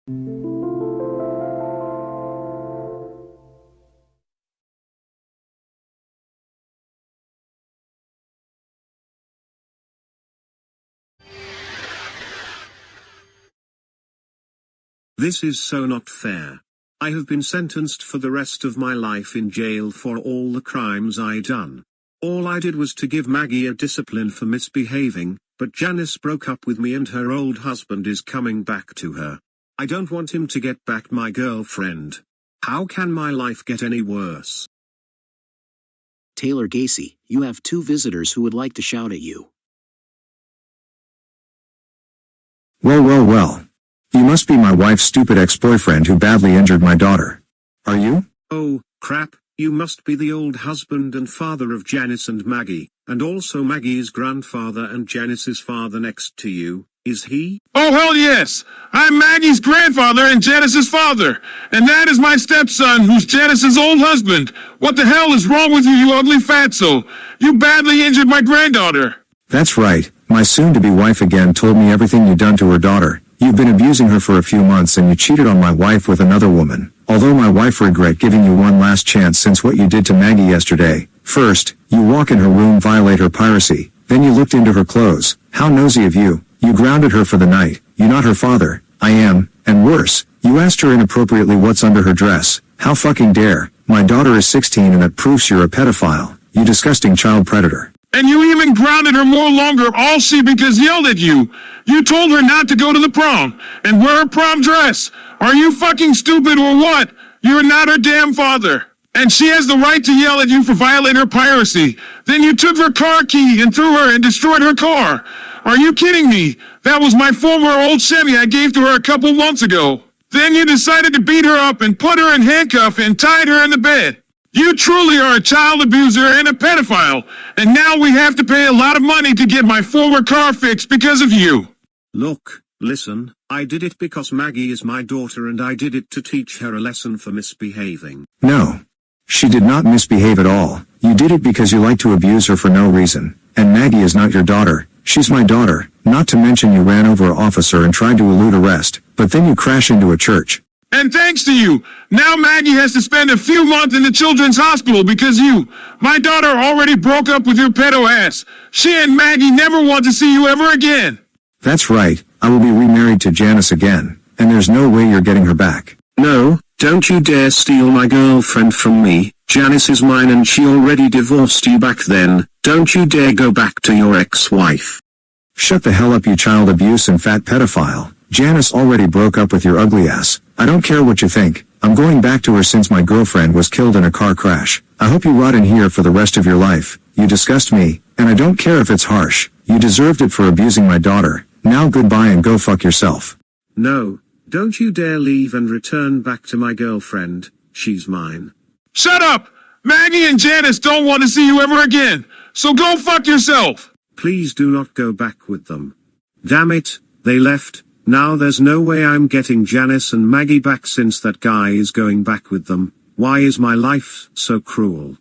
This is so not fair. I have been sentenced for the rest of my life in jail for all the crimes I done. All I did was to give Maggie a discipline for misbehaving, but Janice broke up with me and her old husband is coming back to her. I don't want him to get back my girlfriend. How can my life get any worse? Taylor Gacy, you have 2 visitors who would like to shout at you. Well. You must be my wife's stupid ex-boyfriend who badly injured my daughter. Are you? Oh, crap, you must be the old husband and father of Janice and Maggie, and also Maggie's grandfather and Janice's father next to you, is he? Oh, hell yes! I'm Maggie's grandfather and Janice's father, and that is my stepson who's Janice's old husband. What the hell is wrong with you, you ugly fatso? You badly injured my granddaughter. That's right, my soon-to-be wife again told me everything you'd done to her daughter. You've been abusing her for a few months and you cheated on my wife with another woman. Although my wife regret giving you one last chance since what you did to Maggie yesterday. First, you walk in her room, violate her privacy. Then you looked into her clothes. How nosy of you. You grounded her for the night. You're not her father. I am. And worse, you asked her inappropriately what's under her dress. How fucking dare. My daughter is 16 and that proves you're a pedophile. You disgusting child predator. And you even grounded her more longer, all she because yelled at you. You told her not to go to the prom, and wear a prom dress. Are you fucking stupid or what? You're not her damn father. And she has the right to yell at you for violating her privacy. Then you took her car key and threw her and destroyed her car. Are you kidding me? That was my former old Chevy I gave to her a couple months ago. Then you decided to beat her up and put her in handcuffs and tied her in the bed. You truly are a child abuser and a pedophile, and now we have to pay a lot of money to get my former car fixed because of you. Look, listen, I did it because Maggie is my daughter and I did it to teach her a lesson for misbehaving. No. She did not misbehave at all. You did it because you like to abuse her for no reason. And Maggie is not your daughter. She's my daughter, not to mention you ran over an officer and tried to elude arrest, but then you crash into a church. And thanks to you, now Maggie has to spend a few months in the children's hospital because you, my daughter, already broke up with your pedo ass. She and Maggie never want to see you ever again. That's right, I will be remarried to Janice again, and there's no way you're getting her back. No, don't you dare steal my girlfriend from me. Janice is mine and she already divorced you back then. Don't you dare go back to your ex-wife. Shut the hell up, you child abuse and fat pedophile. Janice already broke up with your ugly ass. I don't care what you think. I'm going back to her since my girlfriend was killed in a car crash. I hope you rot in here for the rest of your life. You disgust me, and I don't care if it's harsh. You deserved it for abusing my daughter. Now goodbye and go fuck yourself. No, don't you dare leave and return back to my girlfriend. She's mine. Shut up! Maggie and Janice don't want to see you ever again, so go fuck yourself! Please do not go back with them. Damn it, they left. Now there's no way I'm getting Janice and Maggie back since that guy is going back with them. Why is my life so cruel?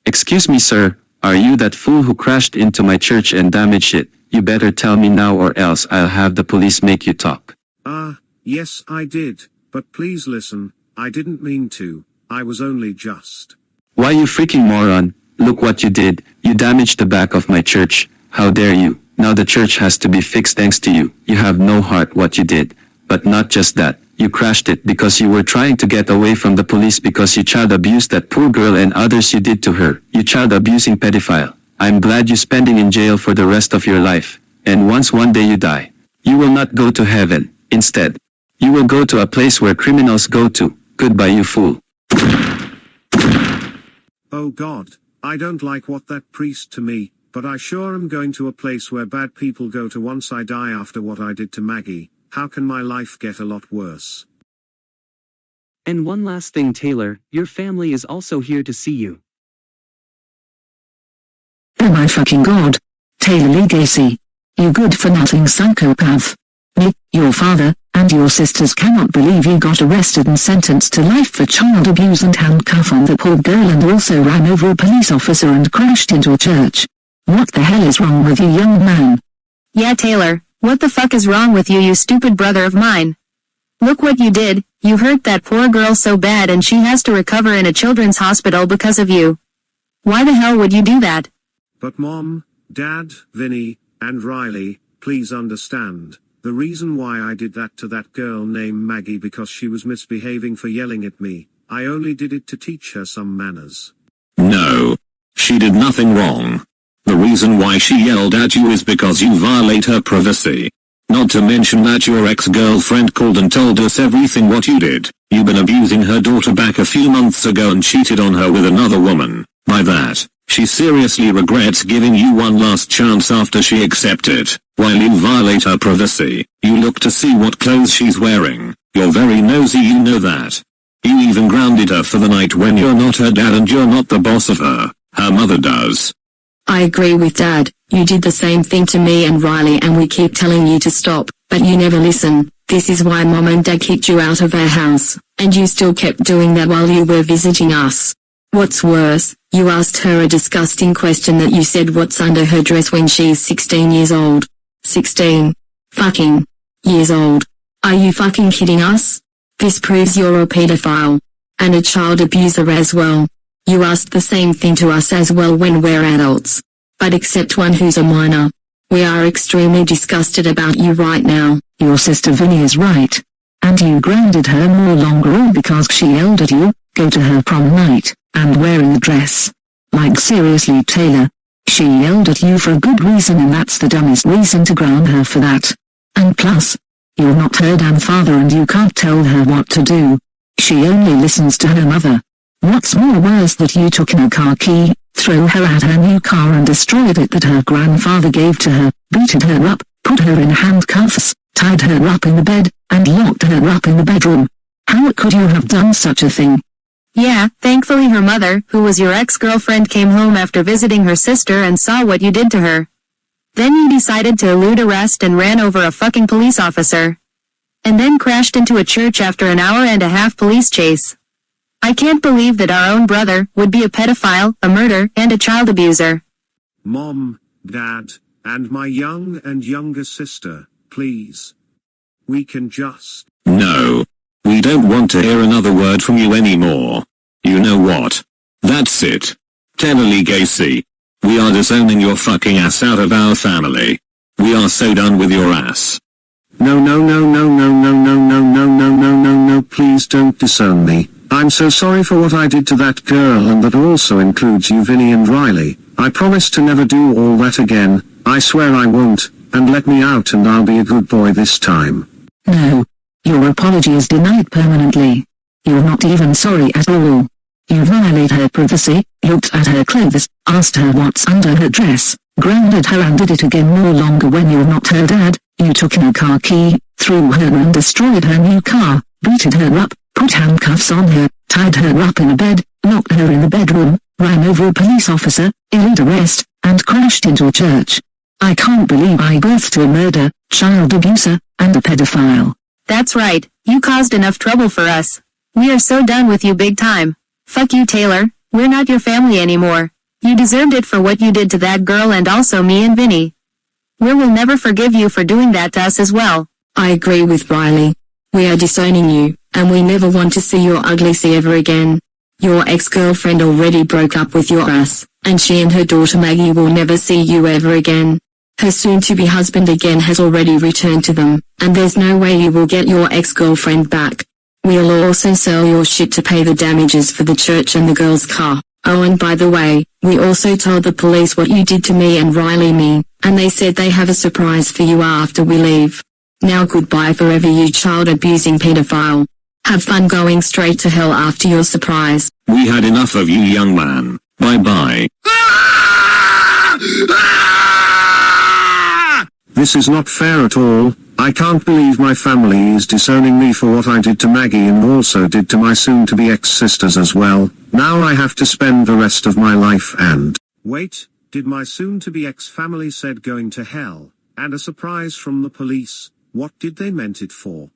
Excuse me, sir. Are you that fool who crashed into my church and damaged it? You better tell me now or else I'll have the police make you talk. Yes I did, but please listen, I didn't mean to, I was only just. Why, you freaking moron, look what you did. You damaged the back of my church. How dare you? Now the church has to be fixed thanks to you. You have no heart what you did. But not just that, you crashed it because you were trying to get away from the police because you child abused that poor girl and others you did to her. You child abusing pedophile. I'm glad you're spending in jail for the rest of your life. And once one day you die, you will not go to heaven. Instead, you will go to a place where criminals go to. Goodbye, you fool. Oh God, I don't like what that priest to me, but I sure am going to a place where bad people go to once I die after what I did to Maggie. How can my life get a lot worse? And one last thing, Taylor, your family is also here to see you. Oh my fucking god. Taylor Lee Gacy. You good-for-nothing psychopath. Me, your father, and your sisters cannot believe you got arrested and sentenced to life for child abuse and handcuff on the poor girl and also ran over a police officer and crashed into a church. What the hell is wrong with you, young man? Yeah, Taylor, What the fuck is wrong with you, you stupid brother of mine? Look what you did, you hurt that poor girl so bad and she has to recover in a children's hospital because of you. Why the hell would you do that? But Mom, Dad, Vinny, and Riley, please understand. The reason why I did that to that girl named Maggie because she was misbehaving for yelling at me. I only did it to teach her some manners. No. She did nothing wrong. The reason why she yelled at you is because you violate her privacy. Not to mention that your ex-girlfriend called and told us everything what you did. You've been abusing her daughter back a few months ago and cheated on her with another woman. By that, she seriously regrets giving you one last chance after she accepted. While you violate her privacy, you look to see what clothes she's wearing. You're very nosy, you know that. You even grounded her for the night when you're not her dad and you're not the boss of her. Her mother does. I agree with Dad, you did the same thing to me and Riley and we keep telling you to stop, but you never listen. This is why Mom and Dad kicked you out of their house, and you still kept doing that while you were visiting us. What's worse, you asked her a disgusting question that you said what's under her dress when she's 16 years old. 16. Fucking. Years old. Are you fucking kidding us? This proves you're a pedophile. And a child abuser as well. You asked the same thing to us as well when we're adults. But except one who's a minor. We are extremely disgusted about you right now. Your sister Vinny is right. And you grounded her no longer all because she yelled at you, go to her prom night, and wearing a dress. Like seriously Taylor. She yelled at you for a good reason and that's the dumbest reason to ground her for that. And plus, you're not her damn father and you can't tell her what to do. She only listens to her mother. What's more worse that you took her car key, threw her at her new car and destroyed it that her grandfather gave to her, beated her up, put her in handcuffs, tied her up in the bed, and locked her up in the bedroom. How could you have done such a thing? Yeah, thankfully her mother, who was your ex-girlfriend, came home after visiting her sister and saw what you did to her. Then you decided to elude arrest and ran over a fucking police officer. And then crashed into a church after an hour-and-a-half police chase. I can't believe that our own brother would be a pedophile, a murderer, and a child abuser. Mom, Dad, and my young and younger sister, please. We can just... No. We don't want to hear another word from you anymore. You know what? That's it. Totally Gacy. We are disowning your fucking ass out of our family. We are so done with your ass. No, please don't disown me. I'm so sorry for what I did to that girl and that also includes you Vinny and Riley. I promise to never do all that again, I swear I won't, and let me out and I'll be a good boy this time. No. Your apology is denied permanently. You're not even sorry at all. You violate her privacy, looked at her clothes, asked her what's under her dress, grounded her and did it again no longer when you're not her dad. You took her car key, threw her and destroyed her new car, beated her up, put handcuffs on her, tied her up in a bed, locked her in the bedroom, ran over a police officer, eluded arrest, and crashed into a church. I can't believe I birthed a murderer, child abuser, and a pedophile. That's right, you caused enough trouble for us. We are so done with you big time. Fuck you Taylor, we're not your family anymore. You deserved it for what you did to that girl and also me and Vinny. We will never forgive you for doing that to us as well. I agree with Riley. We are disowning you, and we never want to see your ugly sea ever again. Your ex-girlfriend already broke up with your ass, and she and her daughter Maggie will never see you ever again. Her soon-to-be husband again has already returned to them, and there's no way you will get your ex-girlfriend back. We'll also sell your shit to pay the damages for the church and the girl's car. Oh, and by the way, we also told the police what you did to me and Riley and they said they have a surprise for you after we leave. Now goodbye forever you child-abusing pedophile. Have fun going straight to hell after your surprise. We had enough of you young man. Bye-bye. This is not fair at all. I can't believe my family is disowning me for what I did to Maggie and also did to my soon-to-be ex-sisters as well. Now I have to spend the rest of my life and... Wait, did my soon-to-be ex-family said going to hell, and a surprise from the police? What did they meant it for?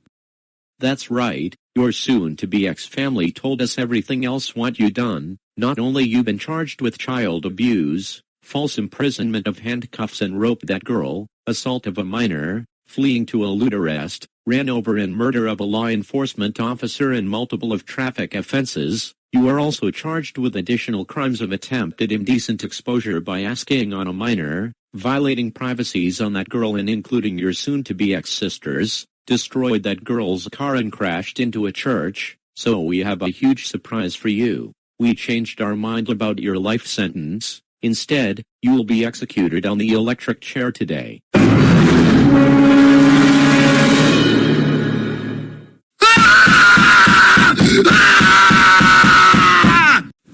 That's right, your soon-to-be ex-family told us everything else what you done. Not only you been charged with child abuse, false imprisonment of handcuffs and rope that girl, assault of a minor, fleeing to elude arrest, ran over and murder of a law enforcement officer and multiple of traffic offenses. You are also charged with additional crimes of attempted indecent exposure by asking on a minor, violating privacies on that girl and including your soon-to-be ex-sisters, destroyed that girl's car and crashed into a church. So we have a huge surprise for you. We changed our mind about your life sentence. Instead, you will be executed on the electric chair today.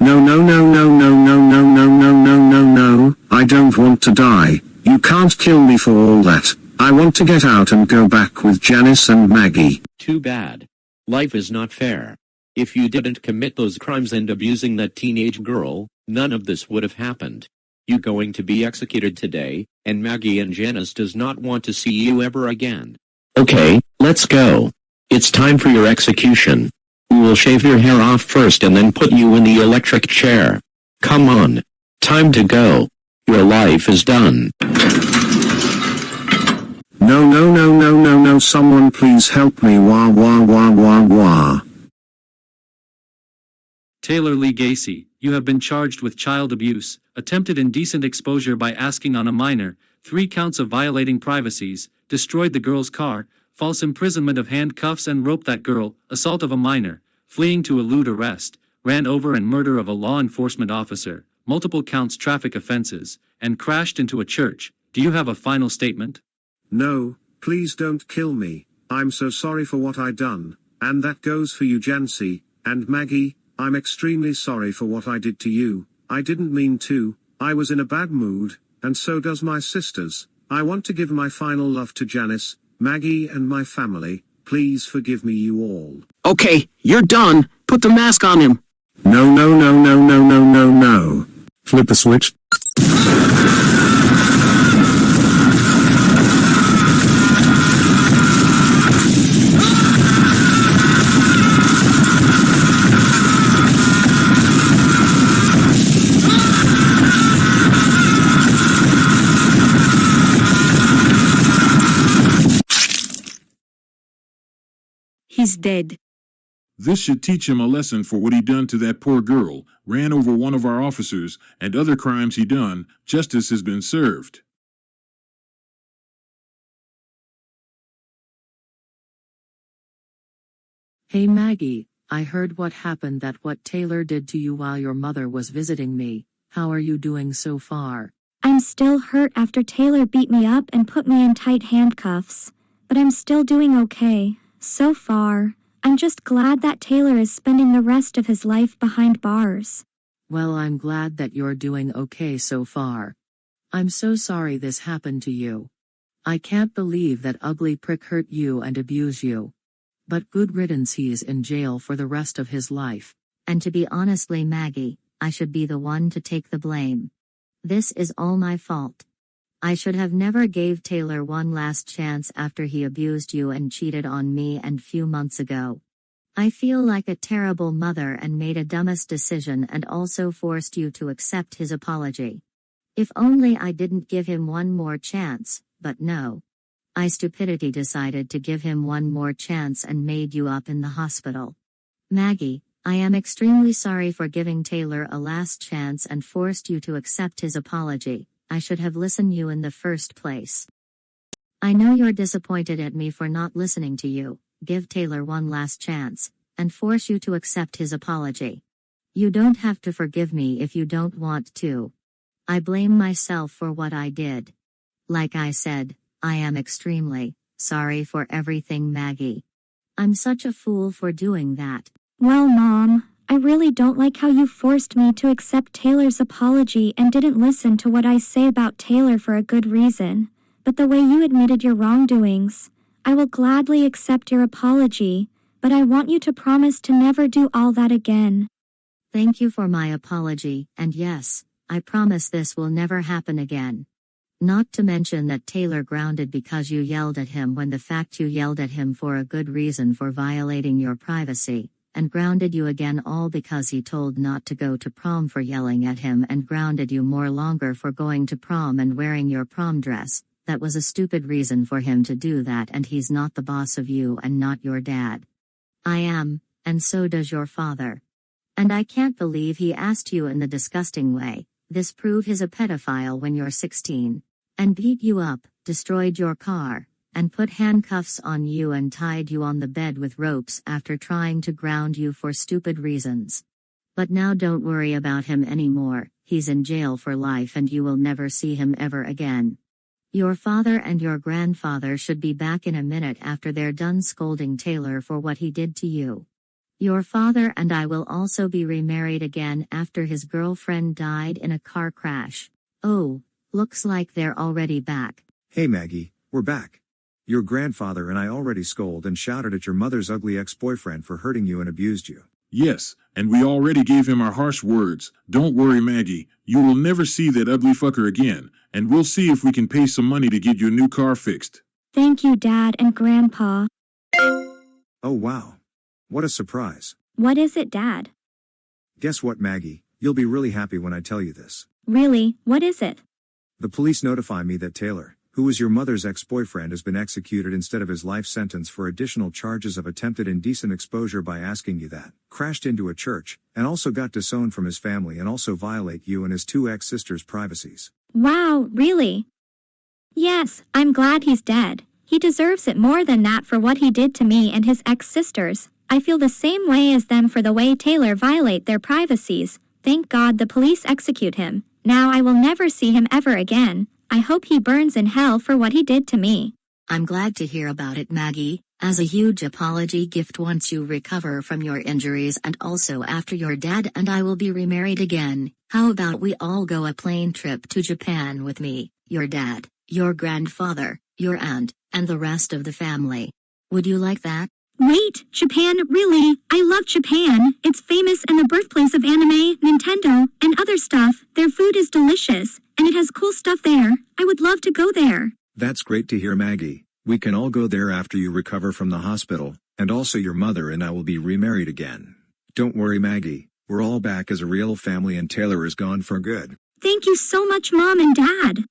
No, no, no, no, no, no, no, no, no, no, no, no, I don't want to die. You can't kill me for all that. I want to get out and go back with Janice and Maggie. Too bad. Life is not fair. If you didn't commit those crimes and abusing that teenage girl, none of this would have happened. You're going to be executed today, and Maggie and Janice does not want to see you ever again. Okay, let's go. It's time for your execution. We will shave your hair off first and then put you in the electric chair. Come on. Time to go. Your life is done. No, no, no, no, no, no, someone please help me. Wah, wah, wah, wah, wah. Taylor Lee Gacy, you have been charged with child abuse, attempted indecent exposure by asking on a minor, 3 counts of violating privacies, destroyed the girl's car, false imprisonment of handcuffs and roped that girl, assault of a minor, fleeing to elude arrest, ran over and murder of a law enforcement officer, multiple counts traffic offenses, and crashed into a church. Do you have a final statement? No, please don't kill me. I'm so sorry for what I done, and that goes for you, Jancy, and Maggie. I'm extremely sorry for what I did to you. I didn't mean to. I was in a bad mood, and so does my sisters. I want to give my final love to Janice, Maggie and my family. Please forgive me, you all. Okay, you're done. Put the mask on him. No, no, no, no, no, no, no, no. Flip a switch. He's dead. This should teach him a lesson for what he done to that poor girl, ran over one of our officers, and other crimes he done. Justice has been served. Hey Maggie, I heard what happened, that what Taylor did to you while your mother was visiting me. How are you doing so far? I'm still hurt after Taylor beat me up and put me in tight handcuffs, but I'm still doing okay. So far, I'm just glad that Taylor is spending the rest of his life behind bars. Well, I'm glad that you're doing okay so far. I'm so sorry this happened to you. I can't believe that ugly prick hurt you and abused you. But good riddance, he is in jail for the rest of his life. And to be honestly, Maggie, I should be the one to take the blame. This is all my fault. I should have never gave Taylor one last chance after he abused you and cheated on me and few months ago. I feel like a terrible mother and made a dumbest decision and also forced you to accept his apology. If only I didn't give him one more chance, but no. I stupidity decided to give him one more chance and made you up in the hospital. Maggie, I am extremely sorry for giving Taylor a last chance and forced you to accept his apology. I should have listened you in the first place. I know you're disappointed at me for not listening to you, give Taylor one last chance, and force you to accept his apology. You don't have to forgive me if you don't want to. I blame myself for what I did. Like I said, I am extremely sorry for everything, Maggie. I'm such a fool for doing that. Well, Mom, I really don't like how you forced me to accept Taylor's apology and didn't listen to what I say about Taylor for a good reason. But the way you admitted your wrongdoings, I will gladly accept your apology, but I want you to promise to never do all that again. Thank you for my apology, and yes, I promise this will never happen again. Not to mention that Taylor grounded because you yelled at him when the fact you yelled at him for a good reason for violating your privacy, and grounded you again all because he told not to go to prom for yelling at him, and grounded you more longer for going to prom and wearing your prom dress. That was a stupid reason for him to do that, and he's not the boss of you and not your dad. I am, and so does your father. And I can't believe he asked you in the disgusting way. This prove he's a pedophile when you're 16. And beat you up, destroyed your car, and put handcuffs on you and tied you on the bed with ropes after trying to ground you for stupid reasons. But now don't worry about him anymore, he's in jail for life and you will never see him ever again. Your father and your grandfather should be back in a minute after they're done scolding Taylor for what he did to you. Your father and I will also be remarried again after his girlfriend died in a car crash. Oh, looks like they're already back. Hey Maggie, we're back. Your grandfather and I already scolded and shouted at your mother's ugly ex-boyfriend for hurting you and abused you. Yes, and we already gave him our harsh words. Don't worry, Maggie, you will never see that ugly fucker again, and we'll see if we can pay some money to get your new car fixed. Thank you, Dad and Grandpa. Oh wow. What a surprise. What is it, Dad? Guess what, Maggie? You'll be really happy when I tell you this. Really, what is it? The police notify me that Taylor, who was your mother's ex-boyfriend, has been executed instead of his life sentence for additional charges of attempted indecent exposure by asking you that, crashed into a church, and also got disowned from his family and also violate you and his two ex-sisters' privacies. Wow, really? Yes, I'm glad he's dead. He deserves it more than that for what he did to me and his ex-sisters. I feel the same way as them for the way Taylor violate their privacies. Thank God the police execute him. Now I will never see him ever again. I hope he burns in hell for what he did to me. I'm glad to hear about it, Maggie, as a huge apology gift once you recover from your injuries and also after your dad and I will be remarried again. How about we all go a plane trip to Japan with me, your dad, your grandfather, your aunt, and the rest of the family? Would you like that? Wait, Japan, really? I love Japan. It's famous and the birthplace of anime, Nintendo, and other stuff. Their food is delicious, and it has cool stuff there. I would love to go there. That's great to hear, Maggie. We can all go there after you recover from the hospital, and also your mother and I will be remarried again. Don't worry, Maggie. We're all back as a real family and Taylor is gone for good. Thank you so much, Mom and Dad.